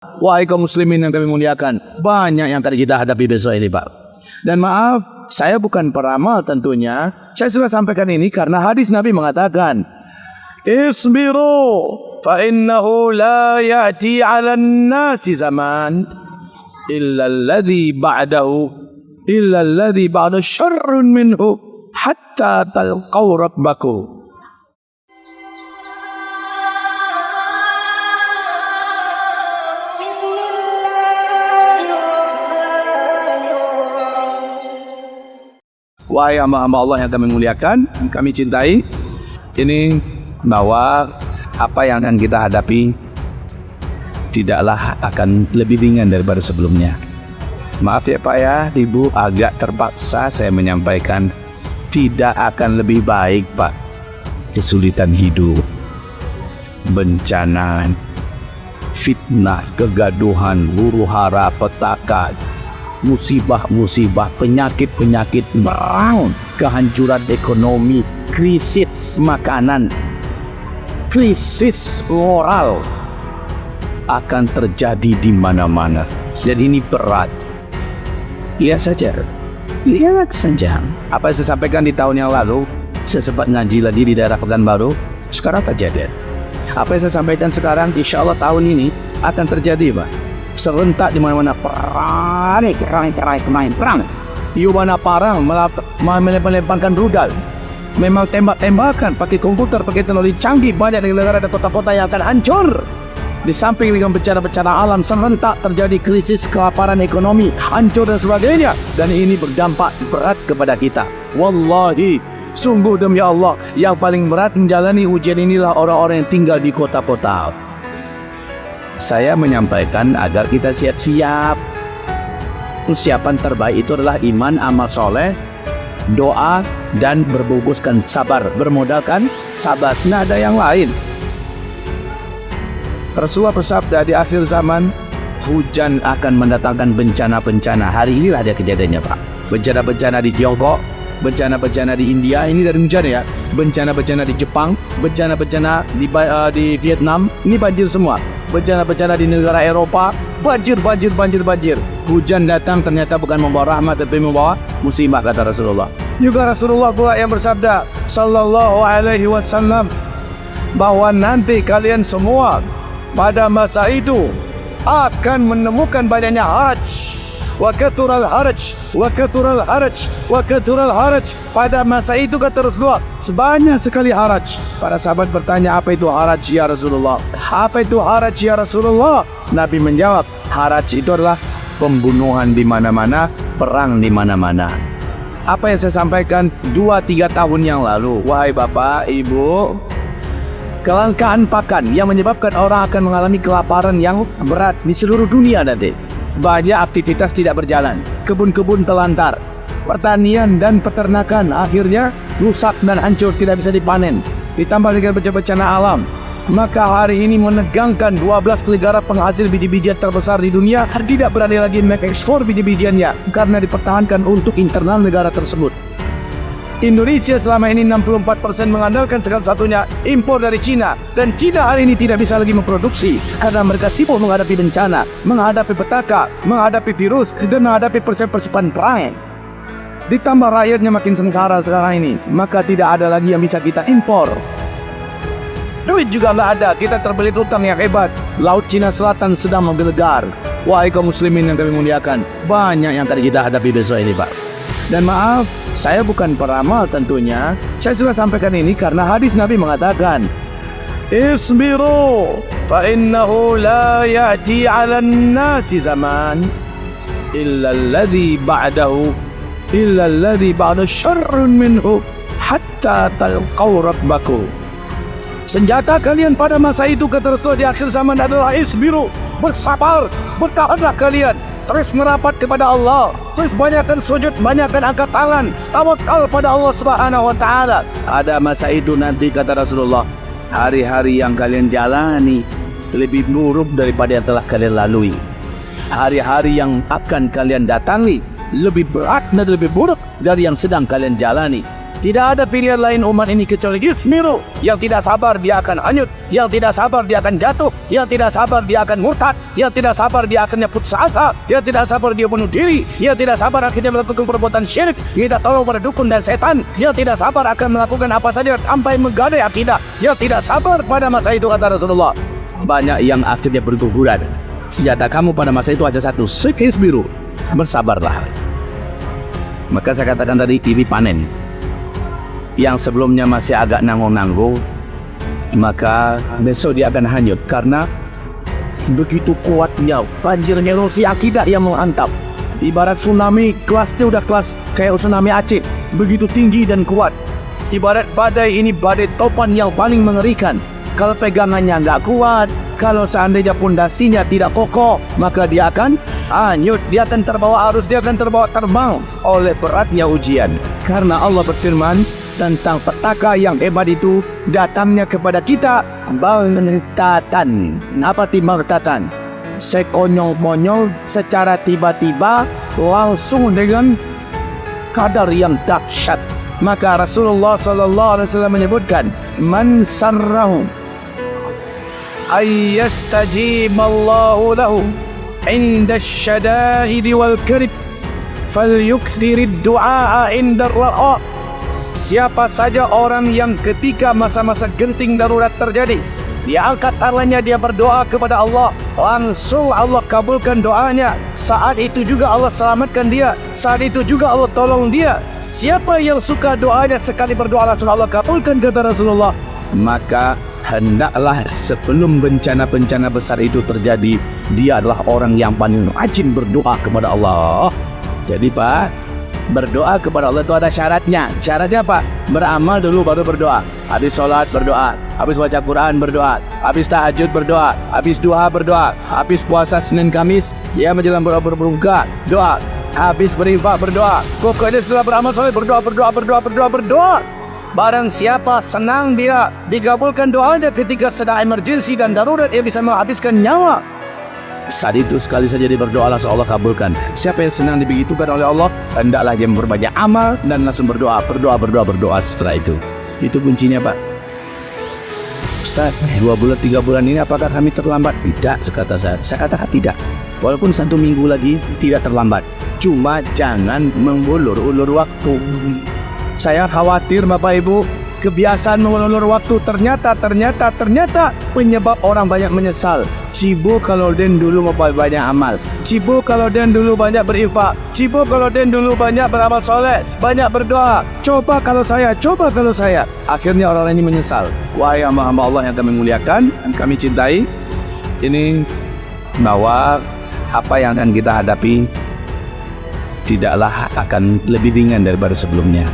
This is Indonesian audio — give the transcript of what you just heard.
Wahai kaum muslimin yang kami muliakan, banyak yang akan kita hadapi besok ini, Pak. Dan maaf, saya bukan peramal tentunya. Saya sudah sampaikan ini karena hadis Nabi mengatakan, Isbiru fa innahu la ya'ti 'alan nasi zaman illa alladhi ba'da syarrun minhu hatta talqaw rabbakum. Wahai hamba-hamba Allah yang kami muliakan, kami cintai, ini bahwa apa yang akan kita hadapi tidaklah akan lebih ringan daripada sebelumnya. Maaf ya Pak ya, Ibu, agak terpaksa saya menyampaikan, tidak akan lebih baik Pak. Kesulitan hidup, bencana, fitnah, kegaduhan, huru-hara, petaka, musibah-musibah, penyakit-penyakit, perang, kehancuran ekonomi, krisis makanan, krisis moral akan terjadi di mana-mana. Jadi ini berat. Lihat saja. Apa yang saya sampaikan di tahun yang lalu, saya sempat ngaji lagi di daerah Pekanbaru, sekarang kejadian. Apa yang saya sampaikan sekarang, insya Allah tahun ini akan terjadi Pak. Serentak di mana-mana perang. Mana perang melemparkan rudal, memang tembak-tembakan pakai komputer, pakai teknologi canggih. Banyak negara dan kota-kota yang akan hancur. Di samping dengan bencana-bencana alam serentak terjadi krisis, kelaparan ekonomi, hancur dan sebagainya. Dan ini berdampak berat kepada kita. Wallahi, sungguh demi Allah, yang paling berat menjalani ujian inilah orang-orang yang tinggal di kota-kota. Saya menyampaikan agar kita siap-siap. Persiapan terbaik itu adalah iman, amal soleh, doa, dan berbungkuskan sabar. Bermodalkan sabar. Nah, ada yang lain. Rasulullah bersabda di akhir zaman, hujan akan mendatangkan bencana-bencana. Hari inilah ada kejadiannya Pak. Bencana-bencana di Tiongkok, bencana-bencana di India, ini dari hujan ya. Bencana-bencana di Jepang, bencana-bencana di Vietnam, ini banjir semua. Bencana-bencana di negara Eropa, banjir. Hujan datang ternyata bukan membawa rahmat, tapi membawa musibah, kata Rasulullah. Juga Rasulullah pula yang bersabda, sallallahu alaihi wasallam, bahwa nanti kalian semua pada masa itu akan menemukan banyaknya haraj. Wa kathural haraj. Pada masa itu kata Rasulullah, sebanyak sekali haraj. Para sahabat bertanya, apa itu haraj ya Rasulullah? Apa itu haraj ya Rasulullah? Nabi menjawab, haraj itu adalah pembunuhan di mana-mana, perang di mana-mana. Apa yang saya sampaikan 2-3 tahun yang lalu, wahai Bapak, Ibu, kelangkaan pakan yang menyebabkan orang akan mengalami kelaparan yang berat di seluruh dunia nanti. Banyak aktivitas tidak berjalan, kebun-kebun telantar, pertanian dan peternakan akhirnya rusak dan hancur, tidak bisa dipanen. Ditambah dengan bencana alam, maka hari ini menegangkan 12 negara penghasil biji-bijian terbesar di dunia tidak berani lagi mengekspor biji-bijiannya karena dipertahankan untuk internal negara tersebut. Indonesia selama ini 64% mengandalkan satu-satunya impor dari Cina. Dan Cina hari ini tidak bisa lagi memproduksi karena mereka sibuk menghadapi bencana, menghadapi petaka, menghadapi virus, dan menghadapi persiapan perang. Ditambah rakyatnya makin sengsara sekarang ini, maka tidak ada lagi yang bisa kita impor. Duit juga nggak ada, kita terbelit utang yang hebat. Laut Cina Selatan sedang menggelegar. Wahai kaum muslimin yang kami muliakan, banyak yang akan kita hadapi besok ini Pak. Dan maaf, saya bukan peramal tentunya. Saya sudah sampaikan ini karena hadis Nabi mengatakan, Isbiru fa innahu la ya'ti 'alan nasi zaman illa alladhi ba'da syarrun minhu hatta talqaw rabbakum. Senjata kalian pada masa itu kata Rasul di akhir zaman adalah isbiru, bersabar, bertahanlah kalian. Terus merapat kepada Allah, terus banyakkan sujud, banyakkan angkat tangan, tawakal pada Allah Subhanahu wa taala. Ada masa itu nanti kata Rasulullah, hari-hari yang kalian jalani lebih buruk daripada yang telah kalian lalui. Hari-hari yang akan kalian datangi lebih berat dan lebih buruk dari yang sedang kalian jalani. Tidak ada pilihan lain umat ini kecuali ismiru. Yang tidak sabar dia akan hanyut, yang tidak sabar dia akan jatuh, yang tidak sabar dia akan murtad, yang tidak sabar dia akan putus asa, yang tidak sabar dia bunuh diri, yang tidak sabar akhirnya melakukan perbuatan syirik, minta tolong pada dukun dan setan, yang tidak sabar akan melakukan apa saja sampai menggadai akidah, yang tidak sabar pada masa itu, kata Rasulullah. Banyak yang akhirnya berguguran. Senjata kamu pada masa itu hanya satu, isbiru, bersabarlah. Maka saya katakan tadi, ini panen. Yang sebelumnya masih agak nanggung-nanggung, maka besok dia akan hanyut karena begitu kuatnya banjirnya erosi akidah yang menghantam. Ibarat tsunami, kelasnya udah kelas kayak tsunami Aceh, begitu tinggi dan kuat. Ibarat badai ini badai topan yang paling mengerikan. Kalau pegangannya nggak kuat, kalau seandainya pondasinya tidak kokoh, maka dia akan hanyut, dia akan terbawa arus, dia akan terbawa terbang oleh beratnya ujian. Karena Allah berfirman tentang petaka yang hebat itu datangnya kepada kita baghtatan. Apa itu baghtatan? Sekonyol-konyol, secara tiba-tiba, langsung dengan kadar yang dahsyat. Maka Rasulullah SAW menyebutkan, man sarrahu ayyastajiballahu lahu inda syada'idi wal karib falyukthirid du'a inda ra'a. Siapa saja orang yang ketika masa-masa genting darurat terjadi, dia angkat tangannya, dia berdoa kepada Allah, langsung Allah kabulkan doanya. Saat itu juga Allah selamatkan dia, saat itu juga Allah tolong dia. Siapa yang suka doanya sekali berdoa langsung Allah kabulkan, kata Rasulullah. Maka hendaklah sebelum bencana-bencana besar itu terjadi, dia adalah orang yang paling rajin berdoa kepada Allah. Jadi Pak, berdoa kepada Allah itu ada syaratnya. Syaratnya apa? Beramal dulu baru berdoa. Habis sholat berdoa, habis baca Quran berdoa, habis tahajud berdoa, habis duha berdoa, habis puasa Senin Kamis dia menjelang berbuka doa, habis berinfak berdoa. Pokoknya setelah beramal soleh berdoa. Barang siapa senang dia dikabulkan doanya ketika sedang emergensi dan darurat, dia bisa menghabiskan nyawa. Saat itu sekali saja dia berdoa langsung Allah kabulkan. Siapa yang senang dibegitukan oleh Allah, hendaklah dia memperbanyak amal dan langsung berdoa setelah itu. Itu kuncinya Pak. Ustaz, 2 bulan 3 bulan ini apakah kami terlambat? Tidak, sekata saya katakan tidak. Walaupun 1 minggu lagi tidak terlambat. Cuma jangan mengulur-ulur waktu. Saya khawatir Bapak Ibu, kebiasaan mengulur waktu ternyata penyebab orang banyak menyesal. Cibo kalau den dulu mau banyak amal, cibo kalau den dulu banyak berinfak, cibo kalau den dulu banyak beramal soleh, banyak berdoa. Coba kalau saya. Akhirnya orang ini menyesal. Wahai hamba-hamba Allah yang kami muliakan dan kami cintai, ini bahwa apa yang akan kita hadapi tidaklah akan lebih ringan daripada sebelumnya.